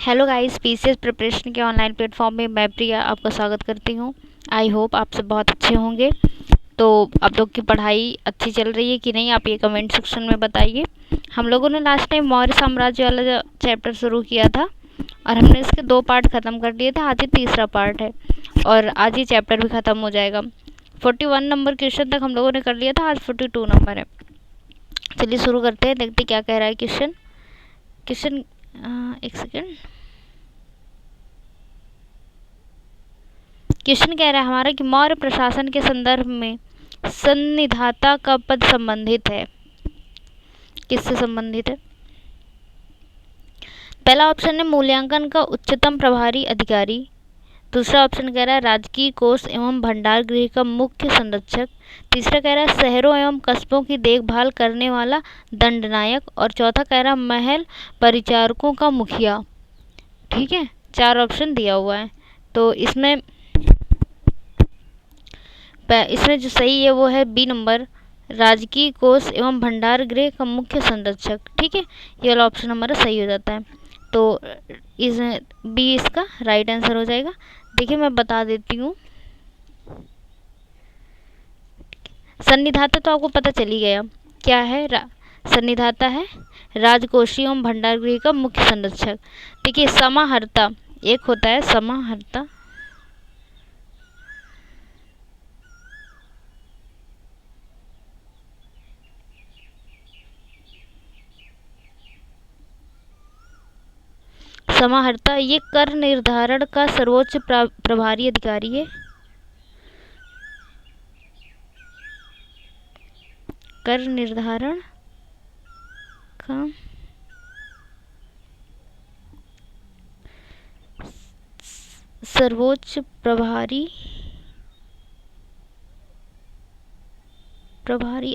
Hello guys, PCS preparation के online platform में मैं प्रिया आपका स्वागत करती हूँ। आई होप आप सब बहुत अच्छे होंगे। तो आप लोग की पढ़ाई अच्छी चल रही है कि नहीं, आप ये कमेंट सेक्शन में बताइए। हम लोगों ने लास्ट टाइम मौर्य साम्राज्य वाला चैप्टर शुरू किया था और हमने इसके 2 पार्ट ख़त्म कर लिए थे। आज ये तीसरा पार्ट है और आज ये चैप्टर भी ख़त्म हो जाएगा। 41 नंबर क्वेश्चन तक हम लोगों ने कर लिया था, आज 42 नंबर है। चलिए शुरू करते हैं, देखते क्या कह रहा है क्वेश्चन। एक सेकेंड। क्वेश्चन कह रहा है हमारा कि मौर्य प्रशासन के संदर्भ में सन्निधाता का पद संबंधित है। किससे संबंधित है? पहला ऑप्शन है मूल्यांकन का उच्चतम प्रभारी अधिकारी। दूसरा ऑप्शन कह रहा है राजकीय कोष एवं भंडार गृह का मुख्य संरक्षक। तीसरा कह रहा है शहरों एवं कस्बों की देखभाल करने वाला दंडनायक। और चौथा कह रहा है महल परिचारकों का मुखिया। ठीक है, 4 ऑप्शन दिया हुआ है। तो इसमें जो सही है वो है बी नंबर, राजकीय कोष एवं भंडार गृह का मुख्य संरक्षक। ठीक है, ये वाला ऑप्शन हमारा सही हो जाता है। तो इस बी इसका राइट आंसर हो जाएगा। देखिए मैं बता देती हूँ। सन्निधाता तो आपको पता चल ही गया क्या है। सन्निधाता है राजकोषीय एवं भंडार गृह का मुख्य संरक्षक। देखिए समाहर्ता एक होता है, समाहर्ता ये कर निर्धारण का सर्वोच्च प्रभारी अधिकारी है। कर निर्धारण का सर्वोच्च प्रभारी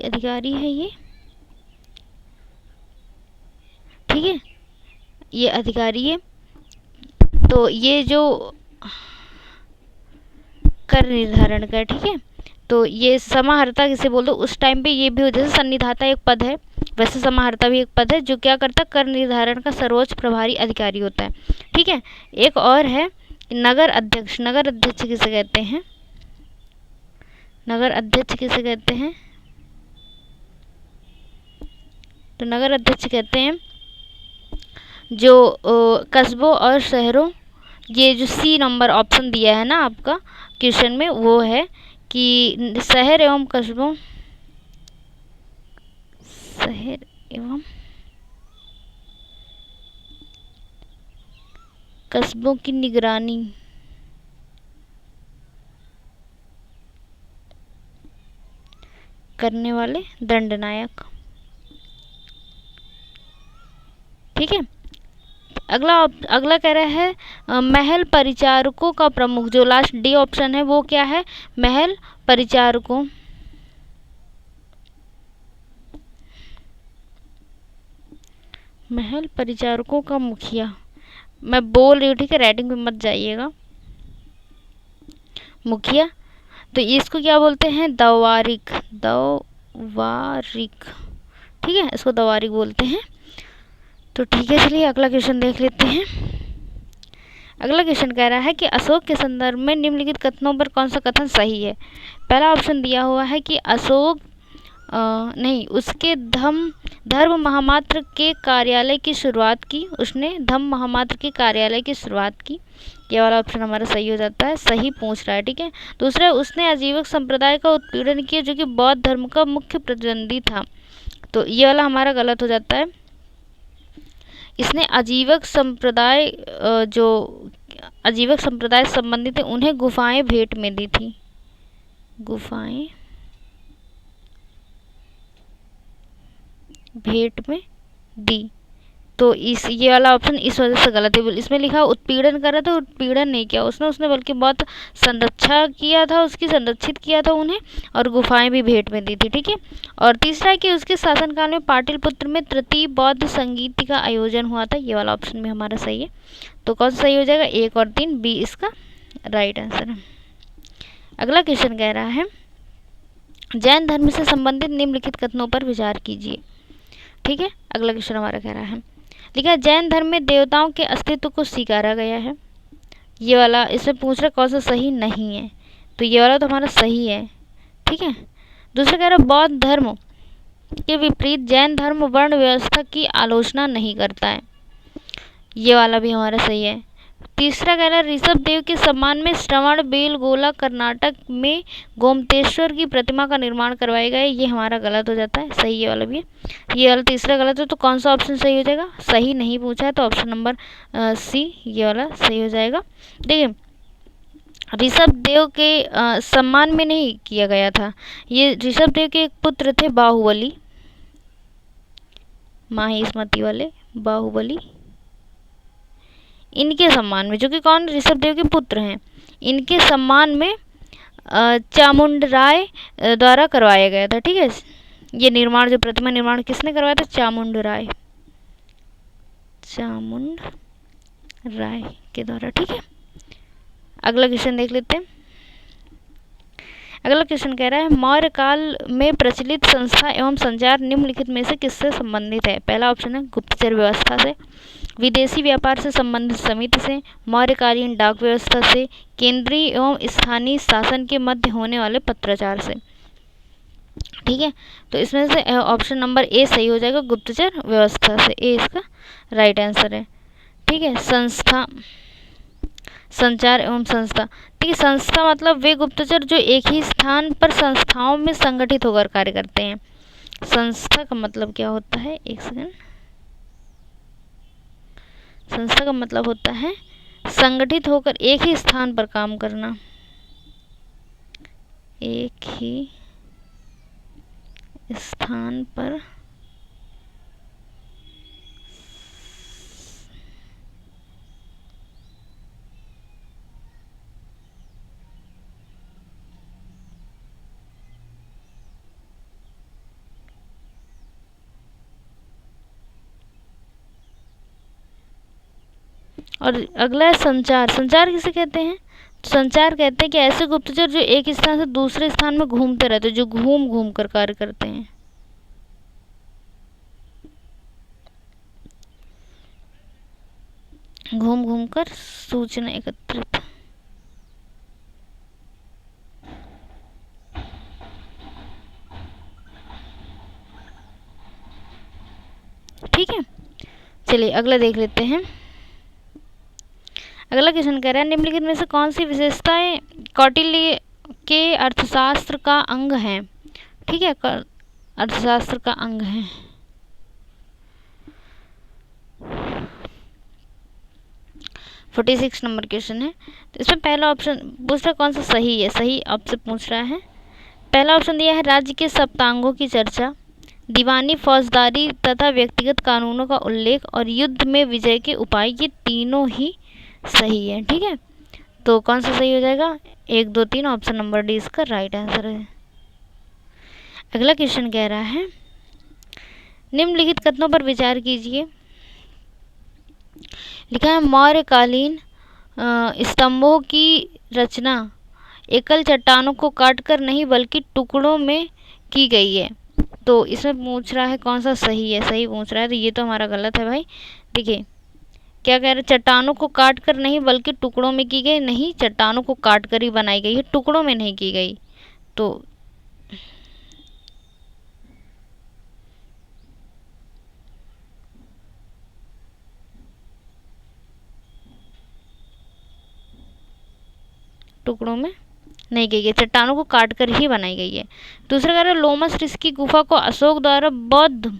अधिकारी है ये। ठीक है, ये अधिकारी है। तो ये जो कर निर्धारण का, ठीक है, तो ये समाहर्ता किसे बोल दो उस टाइम पे ये भी हो, जैसे सन्निधाता एक पद है वैसे समाहर्ता भी एक पद है जो क्या करता है, कर निर्धारण का सर्वोच्च प्रभारी अधिकारी होता है। ठीक है, एक और है नगर अध्यक्ष। नगर अध्यक्ष किसे कहते हैं? नगर अध्यक्ष किसे कहते हैं? तो नगर अध्यक्ष कहते हैं जो कस्बों और शहरों, ये जो सी नंबर ऑप्शन दिया है ना आपका क्वेश्चन में, वो है कि शहर एवं कस्बों की निगरानी करने वाले दंडनायक। ठीक है, अगला कह रहा है महल परिचारकों का प्रमुख। जो लास्ट डी ऑप्शन है वो क्या है? महल परिचारकों का मुखिया। मैं बोल रही हूँ, ठीक है, राइटिंग पे मत जाइएगा। मुखिया, तो इसको क्या बोलते हैं? दवारिक। ठीक है, इसको दवारिक बोलते हैं। तो ठीक है, चलिए अगला क्वेश्चन देख लेते हैं। अगला क्वेश्चन कह रहा है कि अशोक के संदर्भ में निम्नलिखित कथनों पर कौन सा कथन सही है? पहला ऑप्शन दिया हुआ है कि अशोक उसके धर्म महामात्र के कार्यालय की शुरुआत की। उसने धम्म महामात्र के कार्यालय की शुरुआत की। ये वाला ऑप्शन हमारा सही हो जाता है, सही पूछ रहा है। ठीक है, दूसरा उसने आजीवक संप्रदाय का उत्पीड़न किया जो कि बौद्ध धर्म का मुख्य प्रतिद्वंदी था। तो ये वाला हमारा गलत हो जाता है। इसने आजीवक संप्रदाय संबंधित है, उन्हें गुफाएं भेंट में दी थी। गुफाएं भेंट में दी। तो ये वाला ऑप्शन इस वजह से गलत है। इसमें लिखा उत्पीड़न कर रहा था, उत्पीड़न नहीं किया उसने बल्कि बहुत संरक्षित किया था उन्हें, और गुफाएं भी भेंट में दी थी। ठीक है, और तीसरा है कि उसके शासनकाल में पाटलिपुत्र में तृतीय बौद्ध संगीत का आयोजन हुआ था। ये वाला ऑप्शन भी हमारा सही है। तो कौन सा सही हो जाएगा? 1 और 3, बी इसका राइट आंसर है। अगला क्वेश्चन कह रहा है जैन धर्म से संबंधित निम्नलिखित कथनों पर विचार कीजिए। ठीक है, अगला क्वेश्चन हमारा कह रहा है लिखा है जैन धर्म में देवताओं के अस्तित्व को स्वीकारा गया है। ये वाला इसमें पूछ रहा कौन सा सही नहीं है, तो ये वाला तो हमारा सही है, ठीक है। दूसरा कह रहा है बौद्ध धर्म के विपरीत जैन धर्म वर्ण व्यवस्था की आलोचना नहीं करता है, ये वाला भी हमारा सही है। तीसरा कह रहा है ऋषभ देव के सम्मान में श्रवण बेलगोला कर्नाटक में गोमतेश्वर की प्रतिमा का निर्माण करवाया गया है, ये हमारा गलत हो जाता है, सही ये वाला भी है। ये वाला तीसरा गलत है, तो कौन सा ऑप्शन सही हो जाएगा? सही नहीं पूछा है तो ऑप्शन नंबर सी ये वाला सही हो जाएगा। देखिए ऋषभ देव के सम्मान में नहीं किया गया था, ये ऋषभ देव के एक पुत्र थे बाहुबली, माहिष्मती वाले बाहुबली, इनके सम्मान में, जो कि कौन ऋषभ देव के पुत्र हैं, इनके सम्मान में चामुंडराय द्वारा करवाया गया था, ठीक है। ये निर्माण जो प्रतिमा निर्माण किसने करवाया था? चामुंडराय के द्वारा, ठीक है। अगला क्वेश्चन देख लेते हैं। अगला क्वेश्चन कह रहा है मौर्य काल में प्रचलित संस्था एवं संचार निम्नलिखित में से किससे संबंधित है? पहला ऑप्शन है गुप्तचर व्यवस्था से, विदेशी व्यापार से संबंधित समिति से, मौर्यकालीन डाक व्यवस्था से, केंद्रीय एवं स्थानीय शासन के मध्य होने वाले पत्राचार से, ठीक है। तो इसमें से ऑप्शन नंबर ए सही हो जाएगा, गुप्तचर व्यवस्था से, ए इसका राइट आंसर है, ठीक है। संस्था, संचार एवं संस्था, ठीक है। संस्था मतलब वे गुप्तचर जो एक ही स्थान पर संस्थाओं में संगठित होकर कार्य करते हैं। संस्था का मतलब क्या होता है? एक सेकंड, संस्था का मतलब होता है संगठित होकर एक ही स्थान पर काम करना, एक ही स्थान पर और अगला है संचार। संचार किसे कहते हैं? संचार कहते हैं कि ऐसे गुप्तचर जो एक स्थान से दूसरे स्थान में घूमते रहते हैं, जो घूम घूम कर कार्य करते हैं, घूम घूम कर सूचना एकत्रित, ठीक है। चलिए अगला देख लेते हैं। अगला क्वेश्चन कह रहा है निम्नलिखित में से कौन सी विशेषताएं कौटिल्य के अर्थशास्त्र का अंग है? ठीक है, अर्थशास्त्र का अंग है। फोर्टी 46 नंबर क्वेश्चन है। तो इसमें पहला ऑप्शन पूछ रहा कौन सा सही है, सही आपसे पूछ रहा है। पहला ऑप्शन दिया है राज्य के सप्तांगों की चर्चा, दीवानी फौजदारी तथा व्यक्तिगत कानूनों का उल्लेख और युद्ध में विजय के उपाय, ये तीनों ही सही है, ठीक है। तो कौन सा सही हो जाएगा? 1, 2, 3 ऑप्शन नंबर डी इसका राइट आंसर है। अगला क्वेश्चन कह रहा है निम्नलिखित कथनों पर विचार कीजिए। लिखा है मौर्यकालीन स्तंभों की रचना एकल चट्टानों को काटकर नहीं बल्कि टुकड़ों में की गई है। तो इसमें पूछ रहा है कौन सा सही है, सही पूछ रहा है, तो ये तो हमारा गलत है भाई। देखिए क्या कह रहे हैं, चट्टानों को काट कर नहीं बल्कि टुकड़ों में की गई, नहीं चट्टानों को काट कर ही बनाई गई है, टुकड़ों में नहीं की गई। तो टुकड़ों में नहीं की गई, चट्टानों को काट कर ही बनाई गई है। दूसरा कह रहे हैं लोमस ऋषि की गुफा को अशोक द्वारा बौद्ध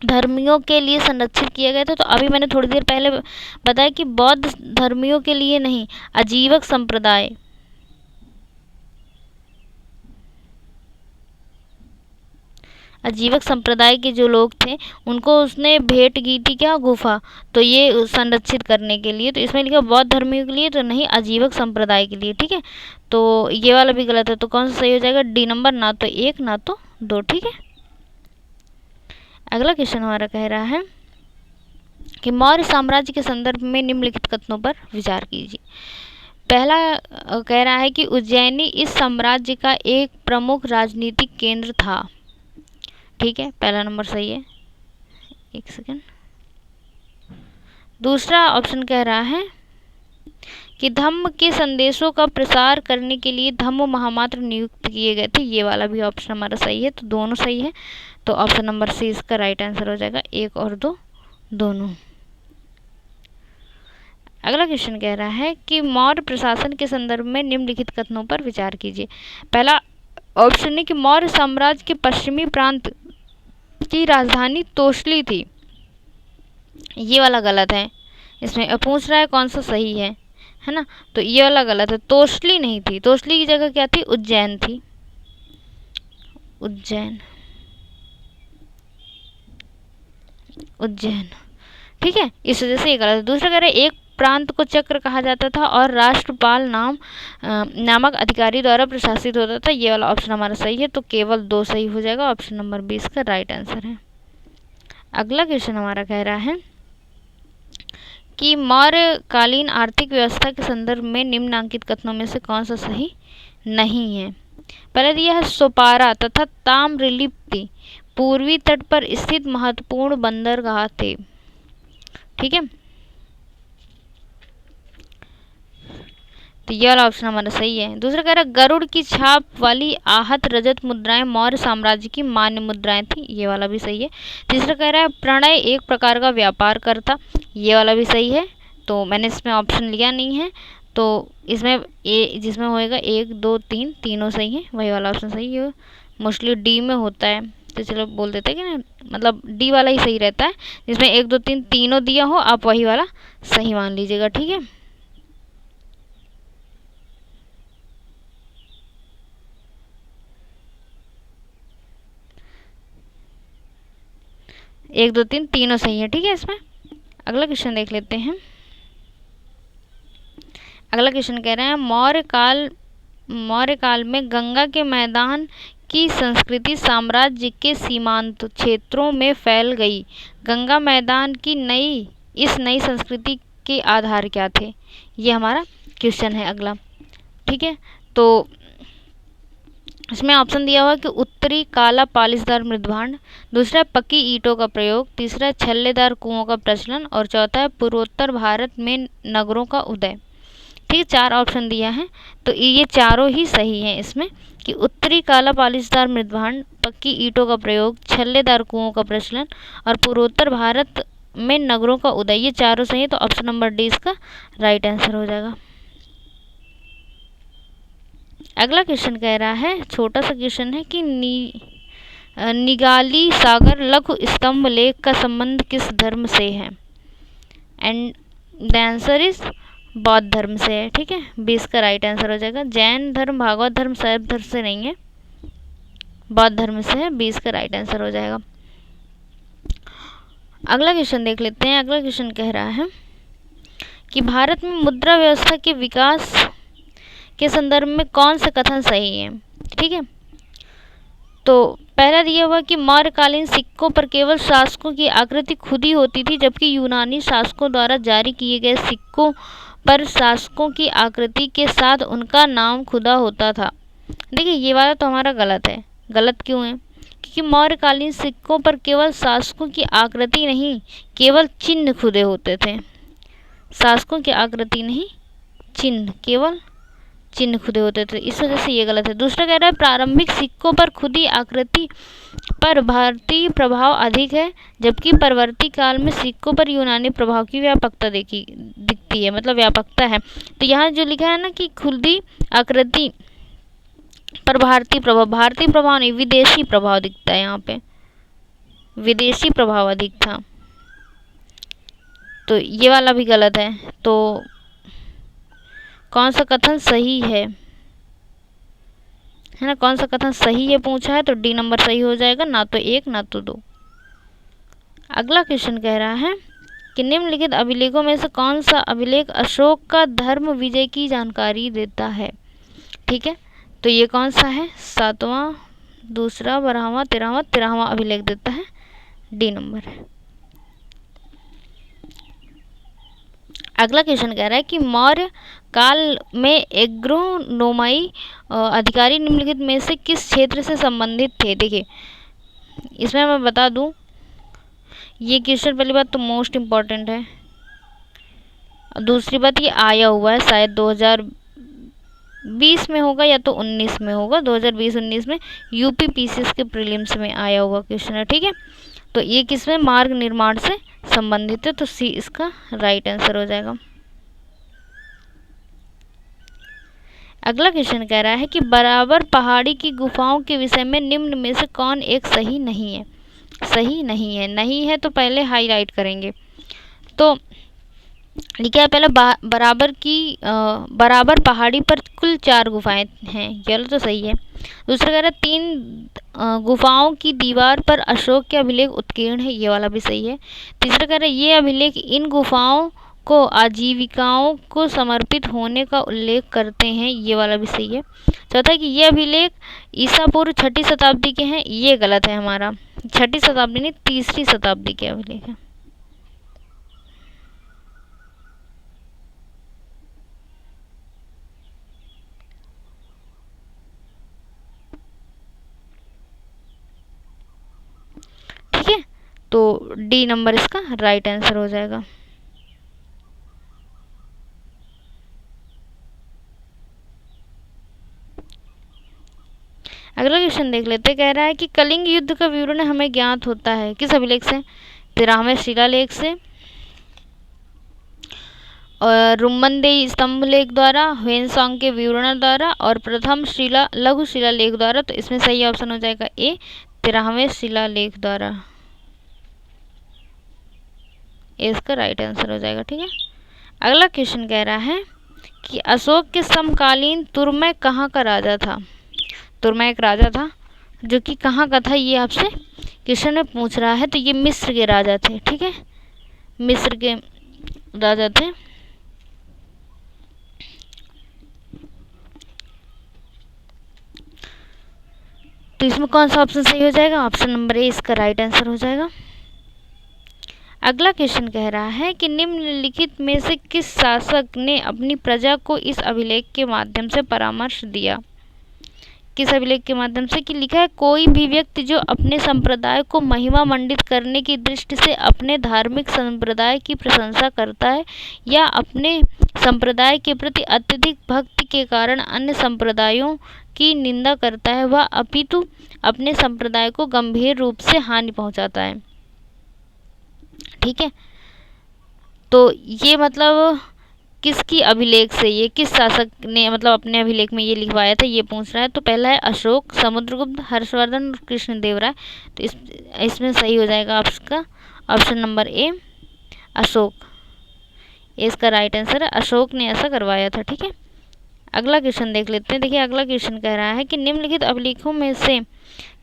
धर्मियों के लिए संरक्षित किया गया था। तो अभी मैंने थोड़ी देर पहले बताया कि बौद्ध धर्मियों के लिए नहीं, आजीवक संप्रदाय, आजीवक संप्रदाय के जो लोग थे उनको उसने भेंट की थी क्या? गुफा। तो ये संरक्षित करने के लिए, तो इसमें लिखा बौद्ध धर्मियों के लिए, तो नहीं आजीवक संप्रदाय के लिए, ठीक है। तो ये वाला भी गलत है, तो कौन सा सही हो जाएगा? डी नंबर, ना तो 1 ना तो 2, ठीक है। अगला क्वेश्चन हमारा कह रहा है कि मौर्य साम्राज्य के संदर्भ में निम्नलिखित कथनों पर विचार कीजिए। पहला कह रहा है कि उज्जैनी इस साम्राज्य का एक प्रमुख राजनीतिक केंद्र था, ठीक है, पहला नंबर सही है। एक सेकंड, दूसरा ऑप्शन कह रहा है कि धम्म के संदेशों का प्रसार करने के लिए धम्म महामात्र नियुक्त किए गए थे। ये वाला भी ऑप्शन हमारा सही है, तो दोनों सही है। तो ऑप्शन नंबर सी इसका राइट आंसर हो जाएगा, 1 और 2 दोनों। अगला क्वेश्चन कह रहा है कि मौर्य प्रशासन के संदर्भ में निम्नलिखित कथनों पर विचार कीजिए। पहला ऑप्शन है कि मौर्य साम्राज्य के पश्चिमी प्रांत की राजधानी तोशली थी। ये वाला गलत है। इसमें पूछ रहा है कौन सा सही है ना, तो ये वाला गलत है। तोशली नहीं थी, तोशली की जगह क्या थी, उज्जैन थी, उज्जैन, उज्जैन। ठीक है, इस वजह से ये गलत है। दूसरा कह रहा है एक प्रांत को चक्र कहा जाता था और राष्ट्रपाल नामक अधिकारी द्वारा प्रशासित होता था। ये वाला ऑप्शन हमारा सही है, तो केवल 2 सही हो जाएगा। ऑप्शन नंबर 20 का राइट आंसर है। अगला क्वेश्चन हमारा कह रहा है कि मौर्यकालीन आर्थिक व्यवस्था के संदर्भ में निम्नांकित कथनों में से कौन सा सही नहीं है। पहले दिया है सोपारा तथा ताम्रलिप्ति पूर्वी तट पर स्थित महत्वपूर्ण बंदरगाह थे। ठीक है, तो ये वाला ऑप्शन हमारा सही है। दूसरा कह रहा है गरुड़ की छाप वाली आहत रजत मुद्राएं मौर्य साम्राज्य की मान्य मुद्राएं थी। ये वाला भी सही है। तीसरा कह रहा है प्रणय एक प्रकार का व्यापार करता। ये वाला भी सही है, तो मैंने इसमें ऑप्शन लिया नहीं है, तो इसमें जिसमें होएगा 1 2 3 तीनों सही है, वही वाला ऑप्शन सही है। मोस्टली डी में होता है, तो चलो बोल देते हैं कि ना, मतलब डी वाला ही सही रहता है। जिसमें 1 2 3 तीनों दिया हो, आप वही वाला सही मान लीजिएगा। ठीक है, एक दो तीन तीनों सही है। ठीक है, इसमें अगला क्वेश्चन देख लेते हैं। अगला क्वेश्चन कह रहे हैं मौर्य काल में गंगा के मैदान की संस्कृति साम्राज्य के सीमांत क्षेत्रों में फैल गई। गंगा मैदान की इस नई संस्कृति के आधार क्या थे, ये हमारा क्वेश्चन है अगला। ठीक है, तो इसमें ऑप्शन दिया हुआ कि उत्तरी काला पालिशदार मृदभांड, दूसरा पक्की ईंटों का प्रयोग, तीसरा छल्लेदार कुओं का प्रचलन और चौथा है पूर्वोत्तर भारत में नगरों का उदय। ठीक है, 4 ऑप्शन दिया है, तो ये चारों ही सही हैं इसमें कि उत्तरी काला पालिशदार मृदभांड, पक्की ईंटों का प्रयोग, छल्लेदार कुओं का प्रचलन और पूर्वोत्तर भारत में नगरों का उदय, ये चारों सही है। तो ऑप्शन नंबर डी इसका राइट आंसर हो जाएगा। अगला क्वेश्चन कह रहा है, छोटा सा क्वेश्चन है कि निगाली सागर लघु स्तंभ लेख का संबंध किस धर्म से है, एंड द आंसर इज बौद्ध धर्म से है। ठीक है, 20 का राइट आंसर हो जाएगा। जैन धर्म, भागवत धर्म, शैव धर्म से नहीं है, बौद्ध धर्म से है। 20 का राइट आंसर हो जाएगा। अगला क्वेश्चन देख लेते हैं। अगला क्वेश्चन कह रहा है कि भारत में मुद्रा व्यवस्था के विकास के संदर्भ में कौन सा कथन सही है। ठीक है, तो पहला दिया हुआ कि मौर्यकालीन सिक्कों पर केवल शासकों की आकृति खुदी होती थी, जबकि यूनानी शासकों द्वारा जारी किए गए सिक्कों पर शासकों की आकृति के साथ उनका नाम खुदा होता था। देखिए, ये वाला तो हमारा गलत है। गलत क्यों है, क्योंकि मौर्यकालीन सिक्कों पर केवल शासकों की आकृति नहीं, केवल चिन्ह खुदे होते थे। शासकों की आकृति नहीं, चिन्ह, केवल चिन्ह खुदे होते थे, इस वजह से ये गलत है। दूसरा कह रहा है प्रारंभिक सिक्कों पर खुदी आकृति पर भारतीय प्रभाव अधिक है, जबकि परवर्ती काल में सिक्कों पर यूनानी प्रभाव की व्यापकता दिखती है, मतलब व्यापकता है। तो यहाँ जो लिखा है ना कि खुदी आकृति पर भारतीय प्रभाव नहीं, विदेशी प्रभाव दिखता है। यहाँ पे विदेशी प्रभाव अधिक था, तो ये वाला भी गलत है। तो कौन सा कथन सही है ना, कौन सा कथन सही है पूछा है, तो डी नंबर सही हो जाएगा, ना तो 1 ना तो 2। अगला क्वेश्चन कह रहा है कि निम्नलिखित अभिलेखों में से कौन सा अभिलेख अशोक का धर्म विजय की जानकारी देता है। ठीक है, तो ये कौन सा है, 7वां, दूसरा, 12वां, 13वां अभिलेख देता है, डी नंबर है। अगला क्वेश्चन कह रहा है कि मौर्य काल में एग्रोनोमाई अधिकारी निम्नलिखित में से किस क्षेत्र से संबंधित थे। देखिए, इसमें मैं बता दूं, ये क्वेश्चन पहली बात तो मोस्ट इम्पॉर्टेंट है, दूसरी बात ये आया हुआ है शायद 2020 में होगा या तो 19 में होगा, 2020-19 में यूपीपीसीएस के प्रीलिम्स में आया हुआ क्वेश्चन है। ठीक है, तो ये किसमें, मार्ग निर्माण से संबंधित है, तो सी इसका राइट आंसर हो जाएगा। अगला क्वेश्चन कह रहा है कि बराबर पहाड़ी की गुफाओं के विषय में निम्न में से कौन एक सही नहीं है। सही नहीं है, नहीं है तो पहले हाईलाइट करेंगे। तो लिखा है पहले बराबर पहाड़ी पर कुल 4 गुफाएं हैं, चलो तो सही है। दूसरा कह रहा है 3 गुफाओं की दीवार पर अशोक के अभिलेख उत्कीर्ण है, ये वाला भी सही है। तीसरा कह रहा है ये अभिलेख इन गुफाओं को आजीविकाओं को समर्पित होने का उल्लेख करते हैं, ये वाला भी सही है। चौथा है कि ये अभिलेख ईसा पूर्व 6ठी शताब्दी के हैं, ये गलत है हमारा, 6ठी शताब्दी नहीं 3री शताब्दी के अभिलेख है। ठीक है, तो डी नंबर इसका राइट आंसर हो जाएगा। अगला क्वेश्चन देख लेते, कह रहा है कि कलिंग युद्ध का विवरण हमें ज्ञात होता है किस अभिलेख से, 13वें शिलालेख से, और रुम्मनदेही स्तंभ लेख द्वारा, ह्वेनसांग के विवरण द्वारा, और प्रथम लघु शिलालेख द्वारा। तो इसमें सही ऑप्शन हो जाएगा ए, 13वें शिलालेख द्वारा, इसका राइट आंसर हो जाएगा। ठीक है, अगला क्वेश्चन कह रहा है कि अशोक के समकालीन तुर्मै कहाँ का राजा था। तुर्मै एक राजा था जो कि कहाँ का था, ये आपसे क्वेश्चन में पूछ रहा है। तो ये मिस्र के राजा थे। ठीक है, मिस्र के राजा थे। तो इसमें कौन सा ऑप्शन सही हो जाएगा, ऑप्शन नंबर ए इसका राइट आंसर हो जाएगा। अगला क्वेश्चन कह रहा है कि निम्नलिखित में से किस शासक ने अपनी प्रजा को इस अभिलेख के माध्यम से परामर्श दिया। किस अभिलेख के माध्यम से, कि लिखा है कोई भी व्यक्ति जो अपने संप्रदाय को महिमा मंडित करने की दृष्टि से अपने धार्मिक संप्रदाय की प्रशंसा करता है या अपने संप्रदाय के प्रति अत्यधिक भक्ति के कारण अन्य संप्रदायों की निंदा करता है, वह अपितु अपने संप्रदाय को गंभीर रूप से हानि पहुंचाता है। ठीक है, तो ये मतलब किसकी अभिलेख से, ये किस शासक ने मतलब अपने अभिलेख में ये लिखवाया था, ये पूछ रहा है। तो पहला है अशोक, समुद्रगुप्त, हर्षवर्धन और कृष्णदेवराय। तो इसमें सही हो जाएगा आपका ऑप्शन नंबर ए, अशोक, इसका राइट आंसर है, अशोक ने ऐसा करवाया था। ठीक है, अगला क्वेश्चन देख लेते हैं। देखिए अगला क्वेश्चन कह रहा है कि निम्नलिखित अभिलेखों में से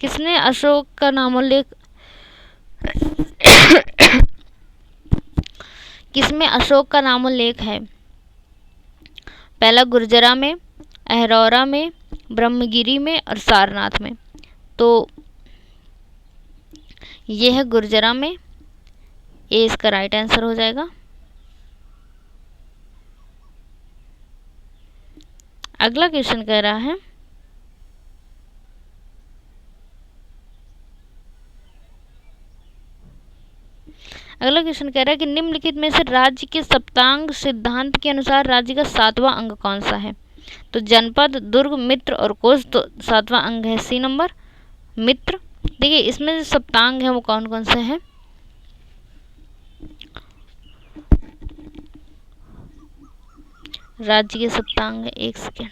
किसने अशोक का नामोल्लेख किसमें अशोक का नामोल्लेख है। पहला गुर्जरा में, अहरौरा में, ब्रह्मगिरी में और सारनाथ में। तो ये है गुर्जरा में, ए इसका राइट आंसर हो जाएगा। अगला क्वेश्चन कह रहा है अगला क्वेश्चन कह रहा है कि निम्नलिखित में से राज्य के सप्तांग सिद्धांत के अनुसार राज्य का 7वां अंग कौन सा है। तो जनपद, दुर्ग, मित्र और कोश। तो 7वां अंग है सी नंबर, मित्र। देखिए इसमें जो सप्तांग है वो कौन कौन से हैं। राज्य के सप्तांग, एक सेकेंड,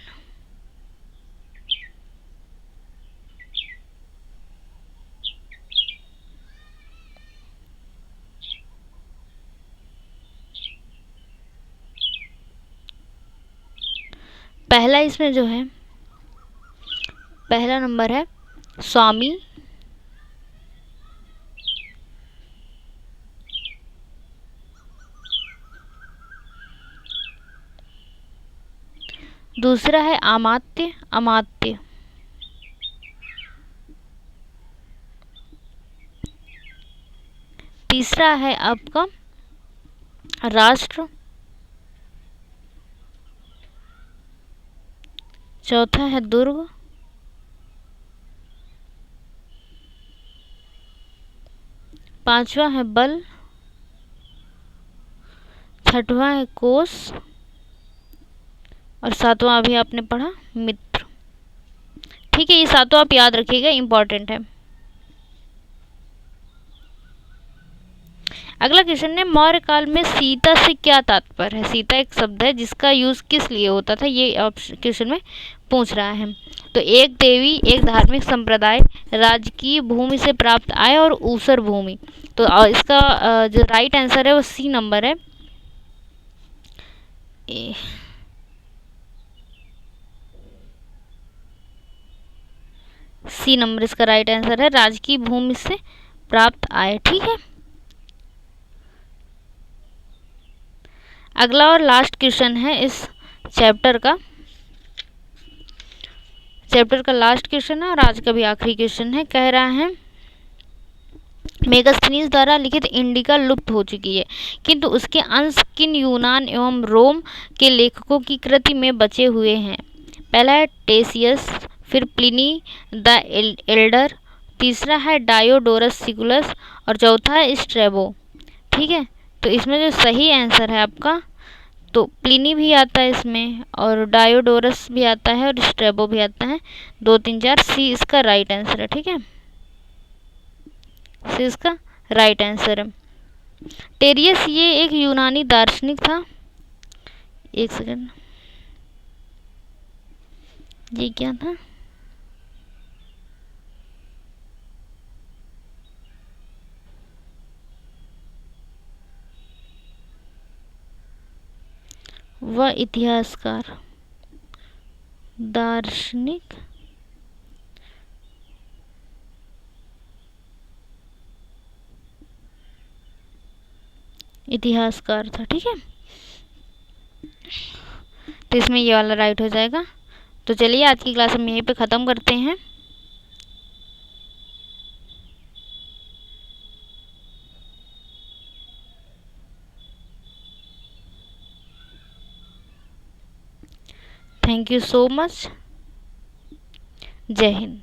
पहला इसमें जो है पहला नंबर है स्वामी, दूसरा है अमात्य, अमात्य, तीसरा है आपका राष्ट्र, चौथा है दुर्ग, पांचवा है बल, छठवां है कोष और सातवां अभी आपने पढ़ा मित्र। ठीक है, ये सातों आप याद रखिएगा, इंपॉर्टेंट है। अगला क्वेश्चन है मौर्य काल में सीता से क्या तात्पर्य है। सीता एक शब्द है जिसका यूज किस लिए होता था, ये क्वेश्चन में पूछ रहा है। तो एक देवी, एक धार्मिक संप्रदाय, राजकीय भूमि से प्राप्त आय और ऊसर भूमि। तो इसका जो राइट आंसर है वो सी नंबर है। सी नंबर इसका राइट आंसर है, राजकीय भूमि से प्राप्त आय। ठीक है, अगला और लास्ट क्वेश्चन है इस चैप्टर का लास्ट क्वेश्चन है और आज का भी आखिरी क्वेश्चन है। कह रहा है मेगास्थनीज द्वारा लिखित इंडिका लुप्त हो चुकी है, किंतु उसके अंश किन यूनान एवं रोम के लेखकों की कृति में बचे हुए हैं। पहला है टेसियस, फिर प्लिनी द एल्डर, तीसरा है डायोडोरस सिकुलस और चौथा है स्ट्रेबो। ठीक है, तो इसमें जो सही आंसर है आपका, तो प्लिनी भी आता है इसमें और डायोडोरस भी आता है और स्ट्रेबो भी आता है। 2, 3, 4 सी इसका राइट आंसर है। ठीक है, सी इसका राइट आंसर है। टेरियस ये एक यूनानी दार्शनिक था। एक सेकंड, ये क्या था? वह इतिहासकार, दार्शनिक, इतिहासकार था। ठीक है, तो इसमें ये वाला राइट हो जाएगा। तो चलिए आज की क्लास हम यहीं पे ख़त्म करते हैं। Thank you so much. जय हिंद।